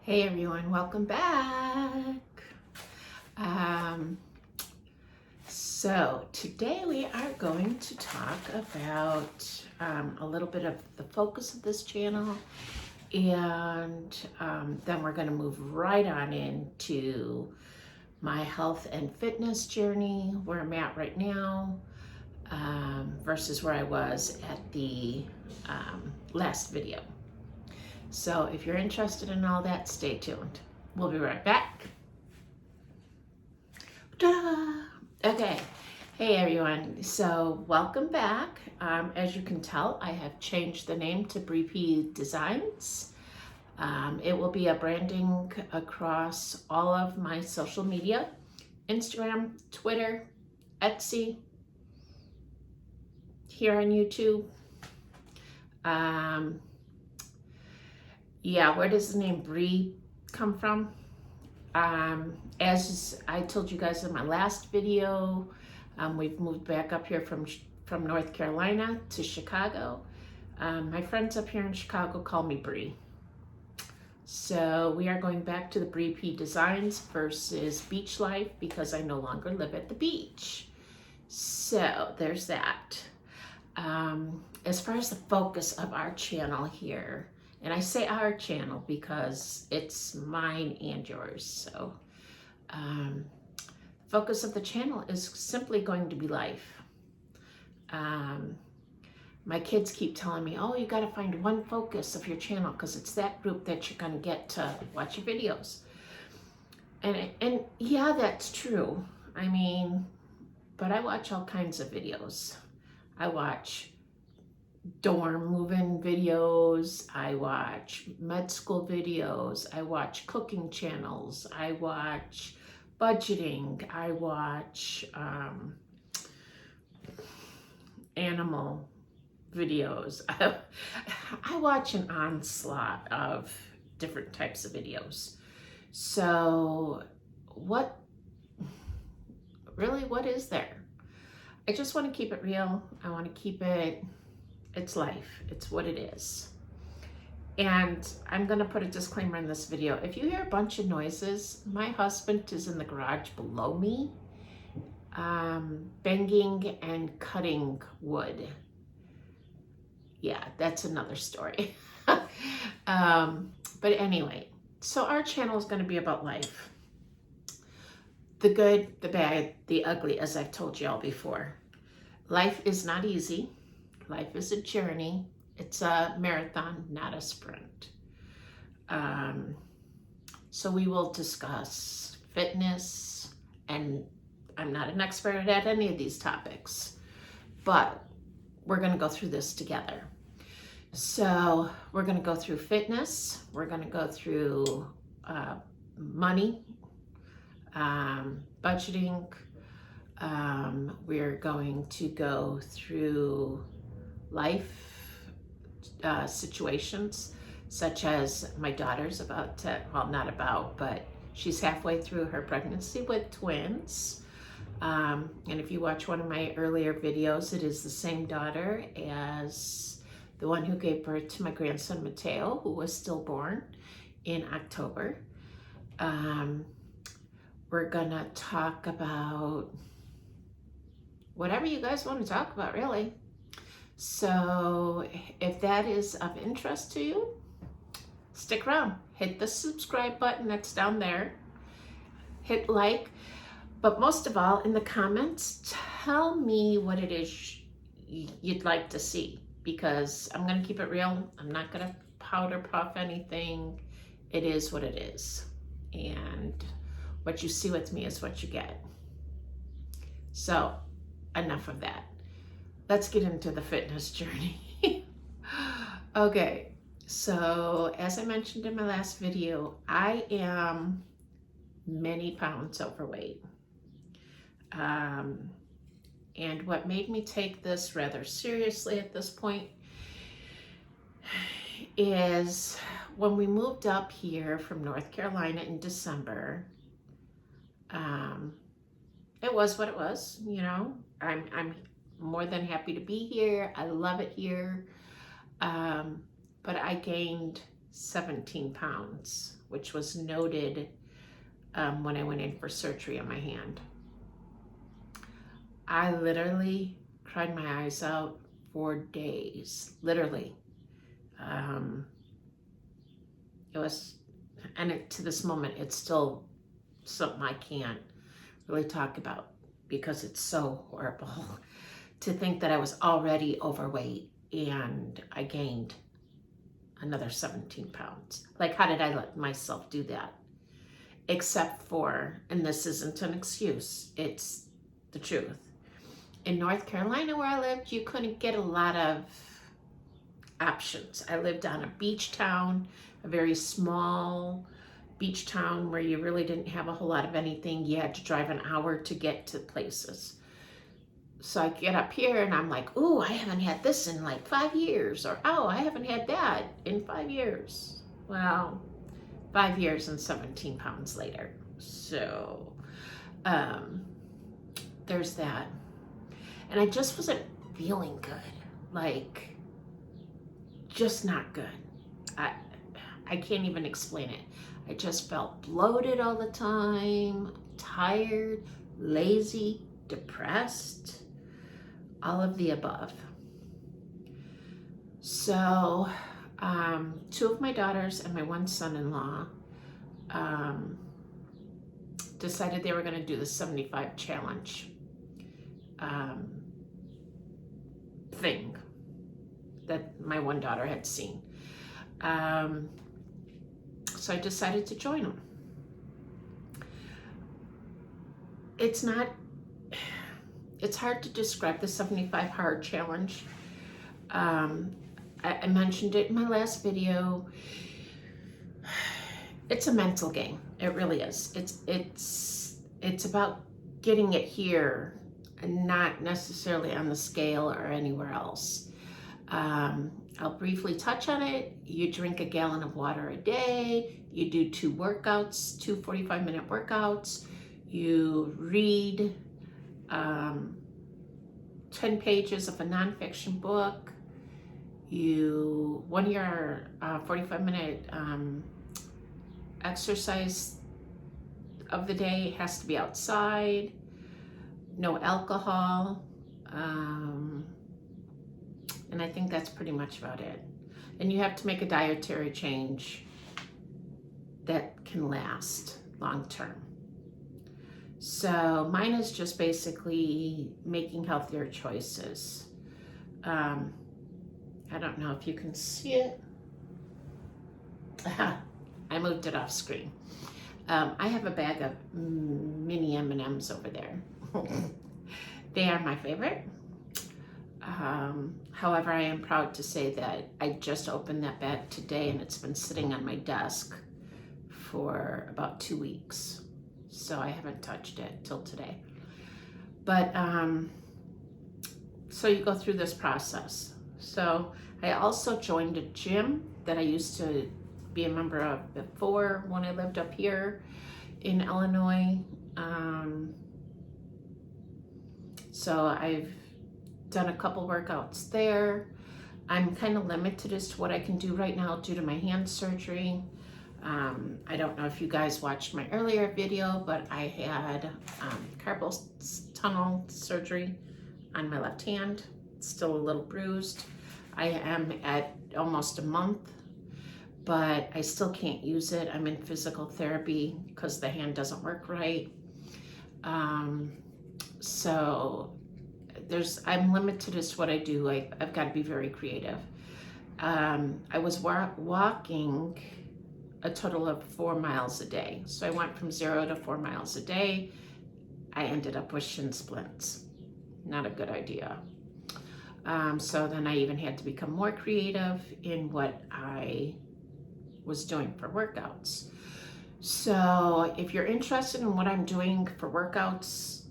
Hey everyone, welcome back. Um, so today we are going to talk about a little bit of the focus of this channel, and then we're going to move right on into my health and fitness journey, where I'm at right now, versus where I was at the last video. So if you're interested in all that, stay tuned. We'll be right back. Ta-da! Okay, hey everyone. So welcome back. As you can tell, I have changed the name to Bree P Designs. It will be a branding across all of my social media: Instagram, Twitter, Etsy, here on YouTube. Yeah, where does the name Bree come from? As I told you guys in my last video, we've moved back up here from North Carolina to Chicago. My friends up here in Chicago call me Bree. So we are going back to the Bree P Designs versus Beach Life because I no longer live at the beach. So there's that. As far as the focus of our channel here, and I say our channel because it's mine and yours. So focus of the channel is simply going to be life. My kids keep telling me, oh, you got to find one focus of your channel because it's that group that you're going to get to watch your videos. And yeah, that's true. I mean, but I watch all kinds of videos. I watch dorm move-in videos, I watch med school videos, I watch cooking channels, I watch budgeting, I watch animal videos. I watch an onslaught of different types of videos. So what is there? I just want to keep it real. I want to keep it, it's life. It's what it is. And I'm going to put a disclaimer in this video. If you hear a bunch of noises, my husband is in the garage below me, banging and cutting wood. Yeah, that's another story. But anyway, so our channel is going to be about life. The good, the bad, the ugly, as I've told y'all before. Life is not easy. Life is a journey. It's a marathon, not a sprint. So we will discuss fitness, and I'm not an expert at any of these topics, but we're going to go through this together. So we're going to go through fitness. We're going to go through money, budgeting. We're going to go through life situations, such as my daughter's about to, well, not about, but she's halfway through her pregnancy with twins. And if you watch one of my earlier videos, it is the same daughter as the one who gave birth to my grandson Mateo, who was stillborn in October. We're gonna talk about whatever you guys want to talk about, really. So if that is of interest to you, stick around. Hit the subscribe button that's down there. Hit like. But most of all, in the comments, tell me what it is you'd like to see, because I'm going to keep it real. I'm not going to powder puff anything. It is what it is. And what you see with me is what you get. So enough of that. Let's get into the fitness journey. Okay, so as I mentioned in my last video, I am many pounds overweight. And what made me take this rather seriously at this point is when we moved up here from North Carolina in December. It was what it was, you know. I'm more than happy to be here. I love it here. But I gained 17 pounds which was noted when I went in for surgery on my hand. I literally cried my eyes out for days, literally. It was, and to this moment, it's still something I can't really talk about because it's so horrible to think that I was already overweight and I gained another 17 pounds. Like, how did I let myself do that? Except for, and this isn't an excuse, it's the truth. In North Carolina, where I lived, you couldn't get a lot of options. I lived on a beach town, a very small beach town where you really didn't have a whole lot of anything. You had to drive an hour to get to places. So I get up here and I'm like, ooh, I haven't had this in like 5 years, or oh, I haven't had that in 5 years. Well, 5 years and 17 pounds later. So there's that. And I just wasn't feeling good, like just not good. I can't even explain it. I just felt bloated all the time, tired, lazy, depressed, all of the above. So 2 of my daughters and my 1 son-in-law decided they were going to do the 75 challenge thing that my 1 daughter had seen. So I decided to join them. It's hard to describe the 75 hard challenge. I mentioned it in my last video. It's a mental game. It really is. It's about getting it here and not necessarily on the scale or anywhere else. I'll briefly touch on it. You drink a gallon of water a day. You do 2 workouts, 2 45-minute workouts. You read 10 pages of a nonfiction book. One of your 45-minute exercise of the day has to be outside. No alcohol. And I think that's pretty much about it. And you have to make a dietary change that can last long term. So mine is just basically making healthier choices. I don't know if you can see it. Aha, I moved it off screen. I have a bag of mini M&Ms over there. They are my favorite. However, I am proud to say that I just opened that bag today and it's been sitting on my desk for about 2 weeks. So I haven't touched it till today. But, so you go through this process. So I also joined a gym that I used to be a member of before when I lived up here in Illinois. So I've done a couple workouts there. I'm kind of limited as to what I can do right now due to my hand surgery. I don't know if you guys watched my earlier video, but I had carpal tunnel surgery on my left hand. It's still a little bruised. I am at almost a month, but I still can't use it. I'm in physical therapy because the hand doesn't work right. So I'm limited as to what I do. I've got to be very creative. I was walking a total of 4 miles a day. So I went from 0 to 4 miles a day. I ended up with shin splints. Not a good idea. So then I even had to become more creative in what I was doing for workouts. So if you're interested in what I'm doing for workouts,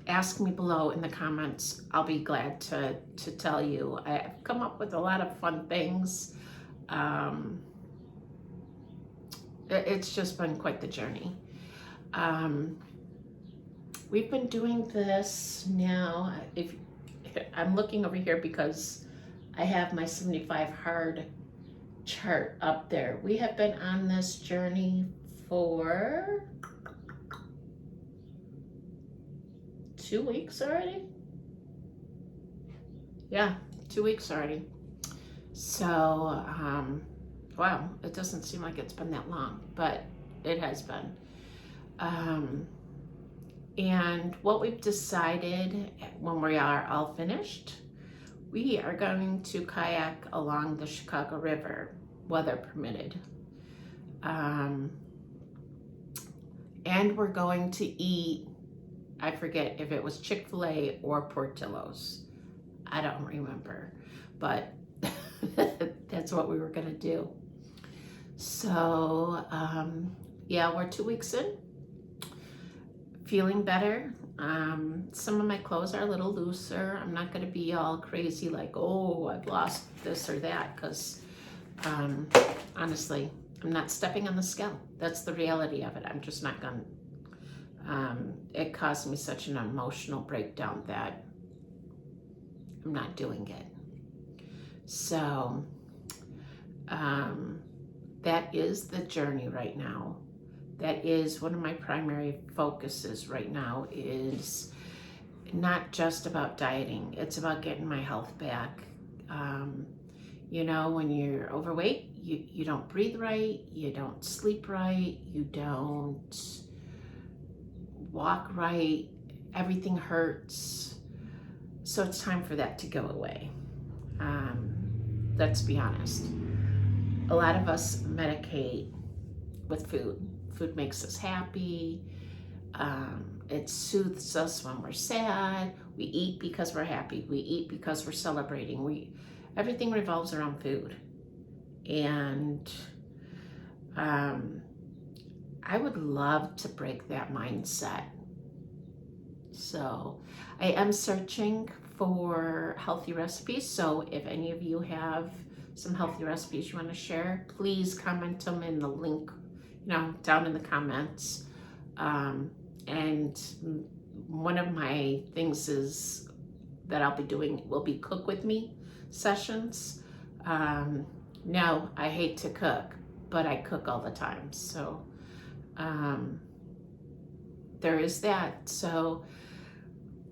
ask me below in the comments. I'll be glad to tell you. I've come up with a lot of fun things. It's just been quite the journey. We've been doing this now. I'm looking over here because I have my 75 hard chart up there. We have been on this journey for 2 weeks already. Yeah, 2 weeks already. So, wow, it doesn't seem like it's been that long, but it has been. And what we've decided when we are all finished, we are going to kayak along the Chicago River, weather permitted. And we're going to eat, I forget if it was Chick-fil-A or Portillo's. I don't remember, but that's what we were gonna do. So, yeah, we're 2 weeks in, feeling better. Some of my clothes are a little looser. I'm not gonna be all crazy like, oh, I've lost this or that, because honestly, I'm not stepping on the scale. That's the reality of it. I'm just not gonna. It caused me such an emotional breakdown that I'm not doing it. So that is the journey right now. That is one of my primary focuses right now, is not just about dieting. It's about getting my health back. You know, when you're overweight, you don't breathe right, you don't sleep right, you don't walk right, everything hurts. So it's time for that to go away. Let's be honest. A lot of us medicate with food. Food makes us happy. It soothes us when we're sad. We eat because we're happy. We eat because we're celebrating. Everything revolves around food. And I would love to break that mindset. So I am searching for healthy recipes. So if any of you have some healthy recipes you want to share, please comment them in the link, down in the comments. And one of my things is that I'll be doing will be cook with me sessions. No, I hate to cook, but I cook all the time. So there is that. So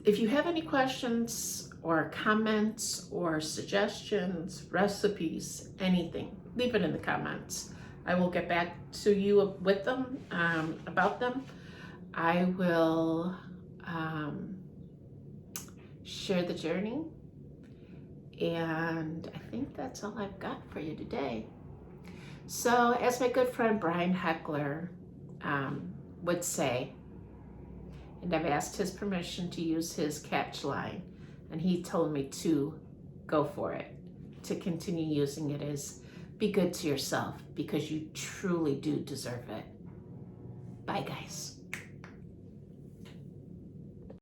if you have any questions or comments or suggestions, recipes, anything, leave it in the comments. I will get back to you with them, about them. I will share the journey. And I think that's all I've got for you today. So as my good friend Brian Heckler would say, and I've asked his permission to use his catch line, and he told me to go for it, to continue using it, is be good to yourself, because you truly do deserve it. Bye, guys.